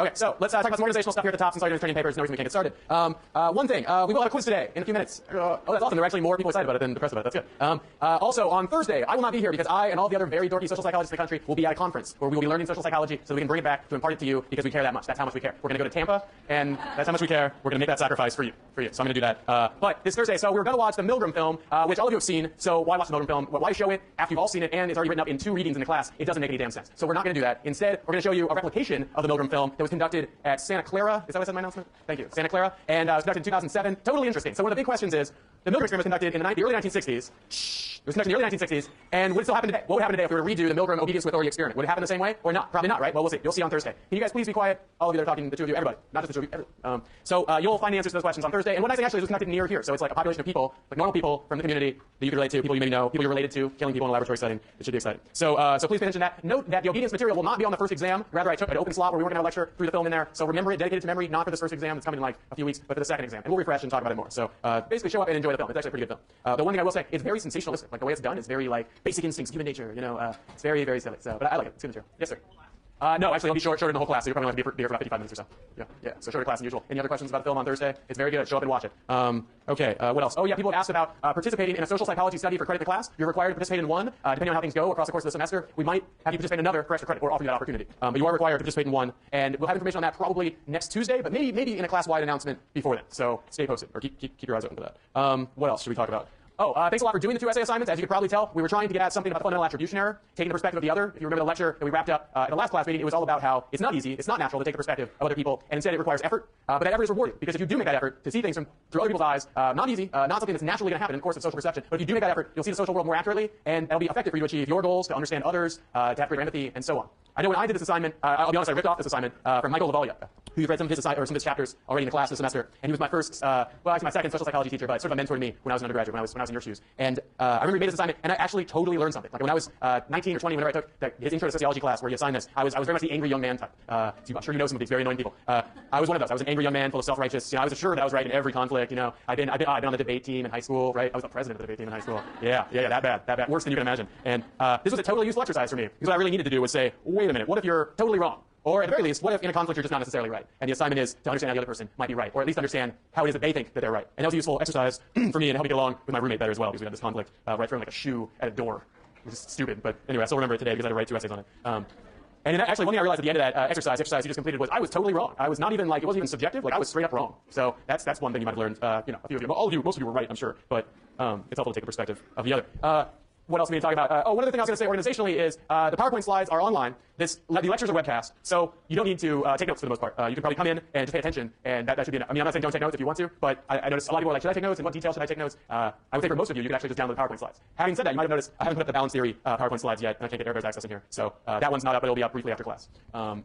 Okay, so let's talk about some organizational stuff here at the top since all you're doing is training papers. No reason we can't get started. One thing, we will have a quiz today in a few minutes. Oh, that's awesome. There are actually more people excited about it than depressed about it. That's good. Also, on Thursday, I will not be here because I and all the other very dorky social psychologists in the country will be at a conference where we will be learning social psychology so we can bring it back to impart it to you because we care that much. That's how much we care. We're going to go to Tampa, and that's how much we care. We're going to make that sacrifice for you. So I'm going to do that. But this Thursday, so we're going to watch the Milgram film, which all of you have seen. So why watch the Milgram film? Why show it after you've all seen it and it's already written up in 2 readings in the class? It doesn't make any damn sense. So we're not going to do that. Instead, we're going to show you a replication of the Milgram film that was conducted at Santa Clara. Is that what I said in my announcement? Thank you. Santa Clara. And it was conducted in 2007. Totally interesting. So one of the big questions is, the Milgram experiment was conducted in the early 1960s. It was conducted in the early 1960s. And would it still happen today? What would happen today if we were to redo the Milgram obedience with authority experiment? Would it happen the same way or not? Probably not, right? Well, we'll see. You'll see on Thursday. Can you guys please be quiet? All of you that are talking, the 2 of you, everybody. Not just the 2 of you. You'll find the answers to those questions on Thursday. And what nice thing actually is it was conducted near here. So it's like a population of people, like normal people from the community that you can relate to, people you maybe know, people you're related to, killing people in a laboratory setting. It should be exciting. So please pay attention to that. Note that the obedience material will not be on the first exam. Rather, I took an open slot where we weren't going to have a lecture, threw the film in there. So remember it, dedicated to memory, not for this first exam. It's coming in like a few weeks, but for the second exam. And we'll refresh and talk about it more. So basically show up and enjoy the film. It's actually a pretty good film. The one thing I will say, it's very sensationalistic. Like the way it's done is very like basic instincts, human nature. You know, it's very, very silly. So, but I like it. It's good material. Yes, sir. No, actually, I'll be shorter than the whole class, so you're probably going to have to be here for about 55 minutes or so. Yeah, so shorter class than usual. Any other questions about the film on Thursday? It's very good. Show up and watch it. Okay, what else? Oh, yeah, people have asked about participating in a social psychology study for credit in the class. You're required to participate in one. Depending on how things go across the course of the semester, we might have you participate in another for extra credit or offer you that opportunity. But you are required to participate in one, and we'll have information on that probably next Tuesday, but maybe in a class-wide announcement before then. So stay posted, or keep your eyes open for that. What else should we talk about? Oh, thanks a lot for doing the 2 essay assignments. As you could probably tell, we were trying to get at something about the fundamental attribution error, taking the perspective of the other. If you remember the lecture that we wrapped up in the last class meeting, it was all about how it's not easy, it's not natural to take the perspective of other people, and instead it requires effort. But that effort is rewarded, because if you do make that effort to see things through other people's eyes, not easy, not something that's naturally going to happen in the course of social perception, but if you do make that effort, you'll see the social world more accurately, and that'll be effective for you to achieve your goals, to understand others, to have greater empathy, and so on. I know when I did this assignment, I'll be honest, I ripped off this assignment from Michael Lavalia, who you've read some of his chapters already in the class this semester, and he was my first, well, actually my second social psychology teacher, but sort of mentored me when I was an undergraduate, when I was in your shoes. And I remember he made this assignment, and I actually totally learned something. Like when I was 19 or 20, whenever I took his intro to sociology class, where he assigned this, I was very much the angry young man type. So I'm sure you know some of these very annoying people. I was one of those. I was an angry young man, full of self-righteous. You know, I was assured that I was right in every conflict. You know, I'd been on the debate team in high school, right? I was the president of the debate team in high school. Yeah, that bad, worse than you can imagine. And this was a totally useful exercise for me, because what I really needed to do was say, wait a minute, what if you're totally wrong? Or at the very least, what if in a conflict you're just not necessarily right? And the assignment is to understand how the other person might be right, or at least understand how it is that they think that they're right. And that was a useful exercise for me and helped me get along with my roommate better as well, because we had this conflict right throwing like a shoe at a door. It was just stupid, but anyway, I still remember it today because I had to write 2 essays on it. And actually, one thing I realized at the end of that exercise you just completed was I was totally wrong. I was not even like, it wasn't even subjective. Like I was straight up wrong. So that's one thing you might have learned. A few of you, all of you, most of you were right, I'm sure, but it's helpful to take the perspective of the other. What else are we going to talk about? One other thing I was going to say organizationally is the PowerPoint slides are online. The lectures are webcast, so you don't need to take notes for the most part. You can probably come in and just pay attention, and that should be enough. I mean, I'm not saying don't take notes if you want to, but I noticed a lot of people are like, should I take notes? And what detail should I take notes? I would say for most of you, you could actually just download the PowerPoint slides. Having said that, you might have noticed I haven't put up the balance theory PowerPoint slides yet, and I can't get Airbus access in here. So that one's not up, but it'll be up briefly after class.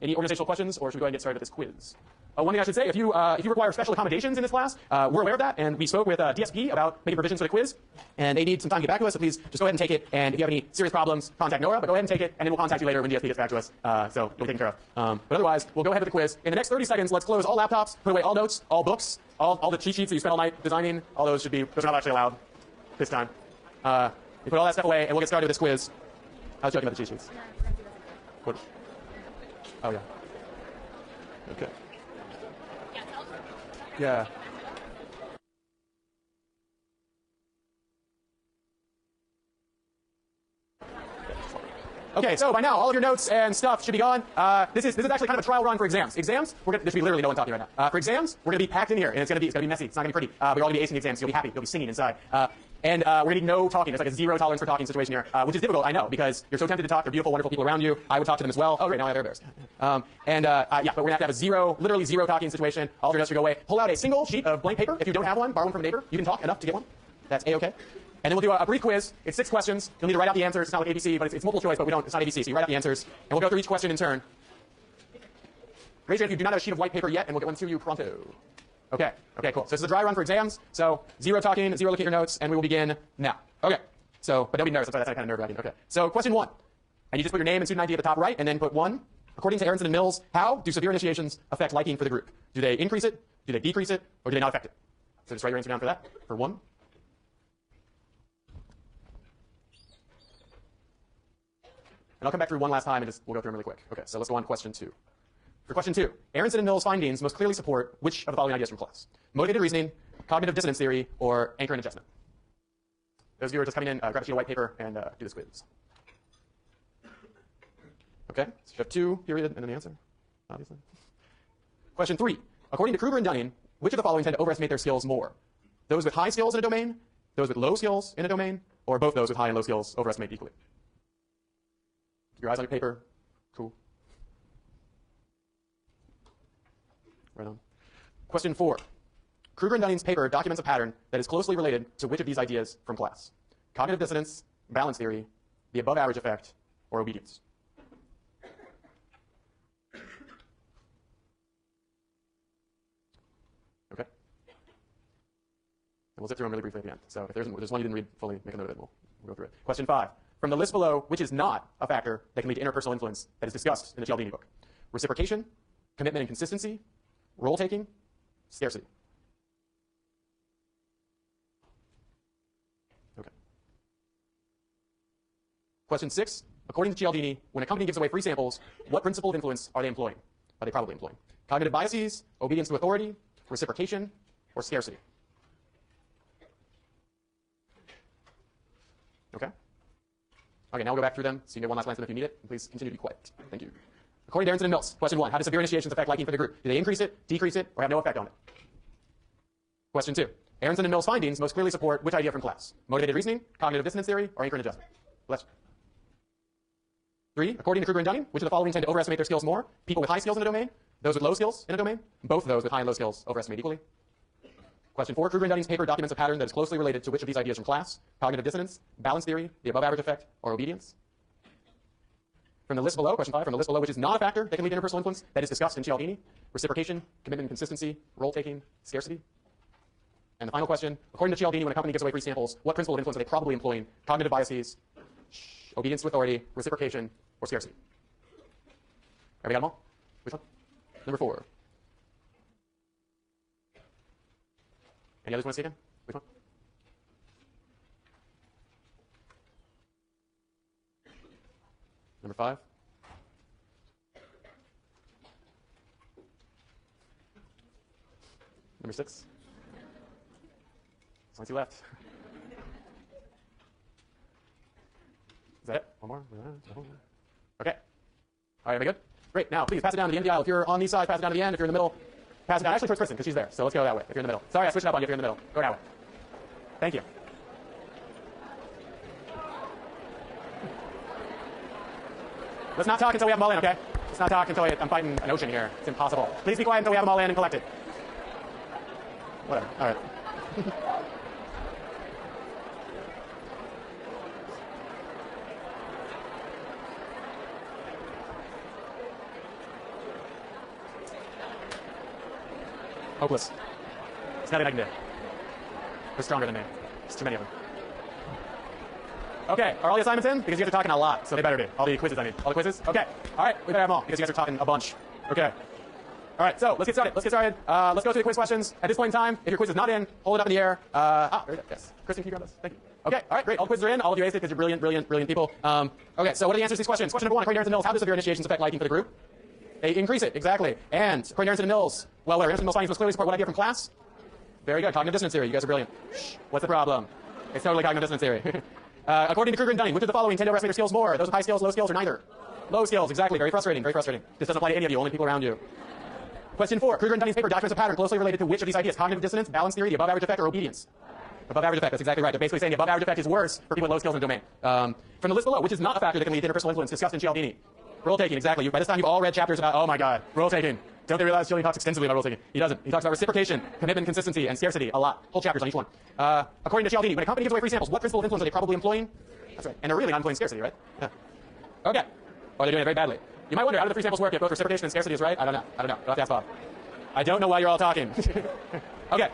Any organizational questions, or should we go ahead and get started with this quiz? One thing I should say, if you require special accommodations in this class, we're aware of that, and we spoke with DSP about making provisions for the quiz, and they need some time to get back to us, so please just go ahead and take it, and if you have any serious problems, contact Nora, but go ahead and take it, and then we'll contact you later when DSP gets back to us, so you'll be taken care of. But otherwise, we'll go ahead with the quiz. In the next 30 seconds, let's close all laptops, put away all notes, all books, all the cheat sheets that you spent all night designing, all those are not actually allowed this time. You put all that stuff away, and we'll get started with this quiz. I was joking about the cheat sheets. What? Oh, yeah. Okay. Yeah. Okay, so by now, all of your notes and stuff should be gone. This is actually kind of a trial run for exams. This should be literally no one talking right now. For exams, we're going to be packed in here, and it's going to be messy. It's not going to be pretty. But you're all going to be acing the exams. So you'll be happy. You'll be singing inside. And we're going to need no talking. There's like a zero tolerance for talking situation here, which is difficult, I know, because you're so tempted to talk. They're beautiful, wonderful people around you. I would talk to them as well. Oh, great, now I have Air Bears. Yeah, but we're going to have a literally zero talking situation. All of your notes should go away. Pull out a single sheet of blank paper. If you don't have one, borrow one from a neighbor. You can talk enough to get one. That's A-okay. And then we'll do a brief quiz. It's 6 questions. You'll need to write out the answers. It's not like ABC, but it's multiple choice, but it's not ABC, so you write out the answers. And we'll go through each question in turn. Raise your hand if you do not have a sheet of white paper yet, and we'll get one to you pronto. Okay, cool. So this is a dry run for exams. So zero talking, zero looking at your notes, and we will begin now. Okay, but don't be nervous. That's kind of nerve-wracking. Okay, so question 1. And you just put your name and student ID at the top right, and then put 1. According to Aronson and Mills, how do severe initiations affect liking for the group? Do they increase it, do they decrease it, or do they not affect it? So just write your answer down for that, for 1. And I'll come back through one last time, and we'll go through them really quick. Okay, so let's go on to question 2. For question 2, Aronson and Mills' findings most clearly support which of the following ideas from class? Motivated reasoning, cognitive dissonance theory, or anchor and adjustment? Those of you who are just coming in, grab a sheet of white paper and do this quiz. Okay, so you have 2, period, and then the answer, obviously. Question 3, according to Kruger and Dunning, which of the following tend to overestimate their skills more? Those with high skills in a domain, those with low skills in a domain, or both those with high and low skills overestimate equally? Keep your eyes on your paper. Cool. Right on. Question 4. Kruger and Dunning's paper documents a pattern that is closely related to which of these ideas from class? Cognitive dissonance, balance theory, the above average effect, or obedience? Okay. And we'll zip through them really briefly at the end. So if there's one you didn't read fully, make a note of it. We'll go through it. Question 5. From the list below, which is not a factor that can lead to interpersonal influence that is discussed in the Cialdini book? Reciprocation, commitment and consistency, role-taking, scarcity. Okay. Question 6. According to Cialdini, when a company gives away free samples, what principle of influence are they employing? Are they probably employing? Cognitive biases, obedience to authority, reciprocation, or scarcity? Okay. Okay, now we'll go back through them so you get one last glance at them if you need it. And please continue to be quiet. Thank you. According to Aronson and Mills, question 1, how do severe initiations affect liking for the group? Do they increase it, decrease it, or have no effect on it? Question 2, Aronson and Mills' findings most clearly support which idea from class? Motivated reasoning, cognitive dissonance theory, or anchor and adjustment? Left. 3, according to Kruger and Dunning, which of the following tend to overestimate their skills more? People with high skills in a domain, those with low skills in a domain, both of those with high and low skills overestimate equally. Question 4, Kruger and Dunning's paper documents a pattern that is closely related to which of these ideas from class? Cognitive dissonance, balance theory, the above average effect, or obedience? From the list below, question 5, from the list below, which is not a factor that can lead to interpersonal influence that is discussed in Cialdini, reciprocation, commitment and consistency, role-taking, scarcity. And the final question, according to Cialdini, when a company gives away free samples, what principle of influence are they probably employing? Cognitive biases, obedience to authority, reciprocation, or scarcity? Have we got them all? Which one? Number 4. Any others want to see again? Which one? Number 5. Number 6. There's only 2 left. Is that it? One more? Okay. All right, everybody good? Great. Now, please pass it down to the end of the aisle. If you're on these sides, pass it down to the end. If you're in the middle, pass it down. Actually, towards Kristen, because she's there. So let's go that way, if you're in the middle. Sorry, I switched it up on you if you're in the middle. Go that way. Thank you. Let's not talk until we have them all in, okay? Let's not talk until I'm fighting an ocean here. It's impossible. Please be quiet until we have them all in and collected. Whatever. All right. Hopeless. There's nothing I can do. They're stronger than me. There's too many of them. Okay, are all the assignments in? Because you guys are talking a lot, so they better be. All the quizzes, I mean. All the quizzes? Okay. All right, we better have them all, because you guys are talking a bunch. Okay. All right, so let's get started. Let's go through the quiz questions. At this point in time, if your quiz is not in, hold it up in the air. There it is. Yes. Kristen, can you grab this? Thank you. Okay, all right, great. All the quizzes are in. All of you aced it because you're brilliant, brilliant, brilliant people. Okay, so what are the answers to these questions? Question number 1, according to Aronson and Mills, how does severe initiations affect liking for the group? They increase it, exactly. And according to Aronson and Mills, well, Aronson and Mills' findings must clearly support what idea from class? Very good. Cognitive dissonance theory. You guys are brilliant. Shh. What's the problem? It's totally cognitive dissonance theory. According to Kruger and Dunning, which of the following tend to overestimate their skills more? Those with high skills, low skills, or neither? Low skills, exactly. Very frustrating, very frustrating. This doesn't apply to any of you, only people around you. Question 4, Kruger and Dunning's paper documents a pattern closely related to which of these ideas? Cognitive dissonance, balance theory, the above average effect, or obedience? Above average effect, that's exactly right. They're basically saying the above average effect is worse for people with low skills in the domain. From the list below, which is not a factor that can lead to interpersonal influence discussed in Cialdini. Role taking, exactly. By this time, you've all read chapters about, oh my god, role taking. Don't they realize Cialdini talks extensively about role taking? He doesn't. He talks about reciprocation, commitment, consistency, and scarcity a lot. Whole chapters on each one. According to Cialdini, when a company gives away free samples, what principle of influence are they probably employing? That's right. And they're really not employing scarcity, right? Yeah. Okay. Or they're doing it very badly. You might wonder, how do the free samples work if both reciprocation and scarcity is right? I don't know. You'll have to ask Bob. I don't know why you're all talking. Okay.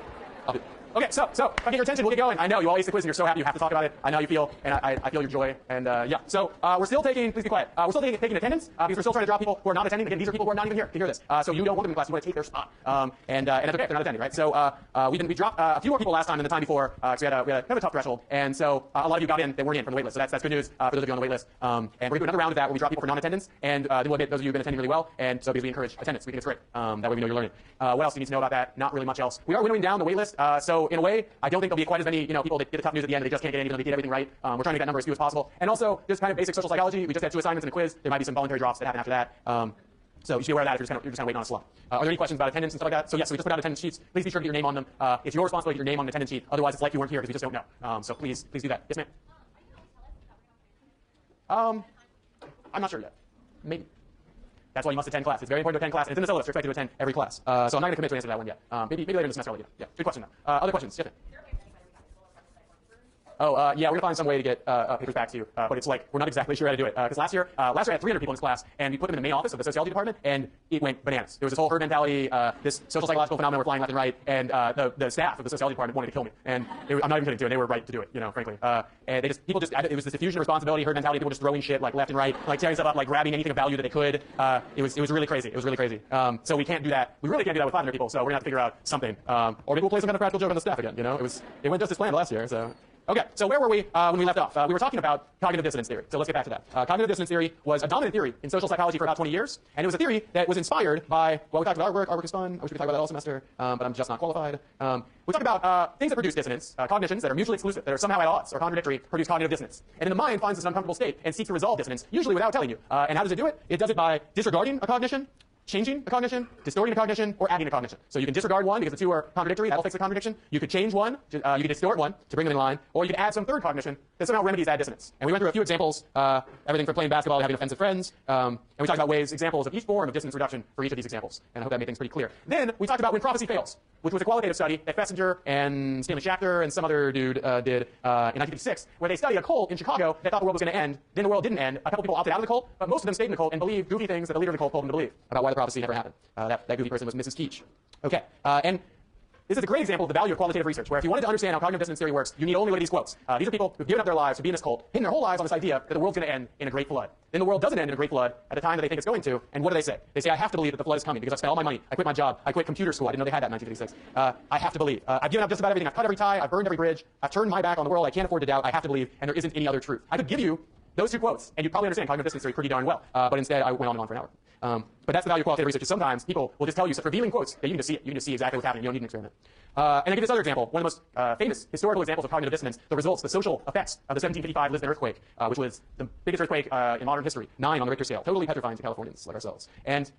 Okay, so if I get your attention, we'll get going. I know you all aced the quiz and you're so happy you have to talk about it. I know how you feel, and I feel your joy. And yeah, so we're still taking, please be quiet. We're still taking attendance because we're still trying to drop people who are not attending. Again, these are people who are not even here to hear this. So you don't want them in class. You want to take their spot. And that's okay if they're not attending, right? So we dropped a few more people last time than the time before because we had a kind of a tough threshold. And so a lot of you got in that weren't in from the wait list. So that's good news for those of you on the wait list. And we're going to do another round of that where we drop people for non-attendance, and then we'll get those of you who've been attending really well. And so because we encourage attendance, we think it's great. That way we know you're learning. What else do you need to know about that? Not really much else. We are winnowing down the wait list. So in a way, I don't think there'll be quite as many people that get the tough news at the end that they just can't get in even though they did everything right. We're trying to get that number as few as possible. And also just kind of basic social psychology. We just had 2 assignments and a quiz. There might be some voluntary drops that happen after that. So you should be aware of that if you're just kind of waiting on a slot. Are there any questions about attendance and stuff like that? So yes, we just put out attendance sheets. Please be sure to get your name on them. It's your responsibility to get your name on the attendance sheet. Otherwise, it's like you weren't here because we just don't know. So please do that. Yes, ma'am. I'm not sure yet. Maybe. That's why you must attend class. It's very important to attend class. And it's in the syllabus. You're expected to attend every class. So I'm not going to commit to an answer to that one yet. Maybe later in the semester I'll let you know. Yeah, good question though. Other questions? Yes, ma'am. Yeah, we're going to find some way to get papers back to you, but it's like we're not exactly sure how to do it. Because last year I had 300 people in this class, and we put them in the main office of the sociology department, and it went bananas. There was this whole herd mentality, this social psychological phenomenon were flying left and right, and the staff of the sociology department wanted to kill me. And I'm not even kidding, too, and they were right to do it, frankly. And it was this diffusion of responsibility, herd mentality, people just throwing shit like left and right, like tearing stuff up, like grabbing anything of value that they could. It was really crazy. It was really crazy. So we can't do that. We really can't do that with 500 people. So we're going to have to figure out something, or maybe we'll play some kind of practical joke on the staff again. It went just as planned last year. So. Okay, so where were we when we left off? We were talking about cognitive dissonance theory. So let's get back to that. Cognitive dissonance theory was a dominant theory in social psychology for about 20 years, and it was a theory that was inspired by, well, we talked about artwork. Artwork is fun. I wish we could talk about that all semester, but I'm just not qualified. We talked about things that produce dissonance, cognitions that are mutually exclusive, that are somehow at odds or contradictory, produce cognitive dissonance. And then the mind finds this uncomfortable state and seeks to resolve dissonance, usually without telling you. And how does it do it? It does it by disregarding a cognition, changing a cognition, distorting a cognition, or adding a cognition. So you can disregard one because the two are contradictory. That'll fix the contradiction. You could change one. You could distort one to bring them in line. Or you could add some third cognition that somehow remedies that dissonance. And we went through a few examples, everything from playing basketball to having offensive friends. And we talked about examples of each form of dissonance reduction for each of these examples. And I hope that made things pretty clear. Then we talked about when prophecy fails, which was a qualitative study that Fessinger and Stanley Schachter and some other dude did in 1956, where they studied a cult in Chicago that thought the world was going to end. Then the world didn't end. A couple people opted out of the cult, but most of them stayed in the cult and believed goofy things that the leader of the cult told them to believe about why the prophecy never happened. That goofy person was Mrs. Keach. Okay, and this is a great example of the value of qualitative research, where if you wanted to understand how cognitive dissonance theory works, you need only look at these quotes. These are people who've given up their lives to be in this cult, hitting their whole lives on this idea that the world's going to end in a great flood. Then the world doesn't end in a great flood at the time that they think it's going to, and what do they say? They say, I have to believe that the flood is coming because I've spent all my money, I quit my job, I quit computer school, I didn't know they had that in 1956. I have to believe. I've given up just about everything, I've cut every tie, I've burned every bridge, I've turned my back on the world, I can't afford to doubt, I have to believe, and there isn't any other truth. I could give you those 2 quotes, and you'd probably understand cognitive dissonance theory pretty darn well, but instead I went on and on for an hour. But that's the value of qualitative research, is sometimes people will just tell you such revealing quotes that you can just see it. You can just see exactly what's happening. You don't need an experiment. And I give this other example, one of the most famous historical examples of cognitive dissonance, the results, the social effects of the 1755 Lisbon earthquake, which was the biggest earthquake in modern history, 9 on the Richter scale, totally petrifying to Californians like ourselves. And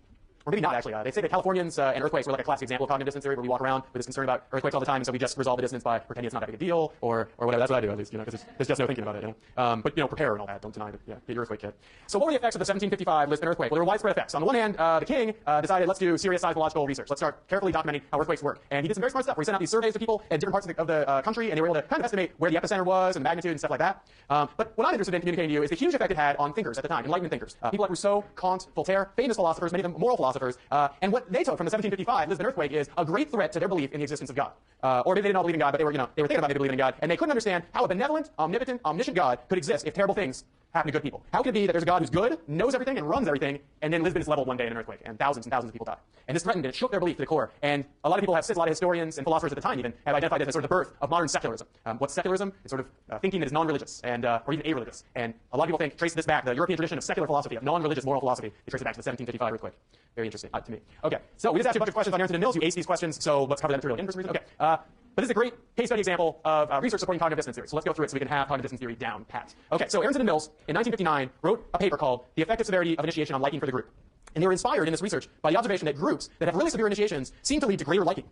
or maybe not, actually. They say that Californians and earthquakes were like a classic example of cognitive dissonance theory, where we walk around with this concern about earthquakes all the time, and so we just resolve the dissonance by pretending it's not that big a deal, or whatever. That's what I do, at least, because there's just no thinking about it, But, prepare and all that. Don't deny it. Yeah, get your earthquake kit. So what were the effects of the 1755 Lisbon earthquake? Well, there were widespread effects. On the one hand, the king decided, let's do serious seismological research. Let's start carefully documenting how earthquakes work. And he did some very smart stuff, where he sent out these surveys to people in different parts of the country, and they were able to kind of estimate where the epicenter was and the magnitude and stuff like that. But what I'm interested in communicating to you is the huge effect it had on thinkers at the time, Enlightenment thinkers. People like Rousseau, Kant, Voltaire, famous philosophers, many of them moral philosophers, and what they took from the 1755 Lisbon earthquake is a great threat to their belief in the existence of God. Or maybe they didn't all believe in God, but they were thinking about maybe believing in God, and they couldn't understand how a benevolent, omnipotent, omniscient God could exist if terrible things happen to good people. How could it be that there's a God who's good, knows everything, and runs everything, and then Lisbon is leveled one day in an earthquake, and thousands of people die? And this threatened, and it shook their belief to the core. And a lot of people a lot of historians and philosophers at the time even have identified this as sort of the birth of modern secularism. What's secularism? It's sort of thinking that is non-religious, and or even a-religious. And a lot of people trace this back, the European tradition of secular philosophy, of non-religious moral philosophy, they trace it back to the 1755 earthquake. Very interesting to me. Okay, so we just asked you a bunch of questions on Aronson and Mills. You aced these questions, so let's cover that material again for some reason. Okay, but this is a great case study example of research supporting cognitive dissonance theory. So let's go through it so we can have cognitive dissonance theory down pat. Okay, so Aronson and Mills in 1959 wrote a paper called The Effective Severity of Initiation on Liking for the Group. And they were inspired in this research by the observation that groups that have really severe initiations seem to lead to greater liking.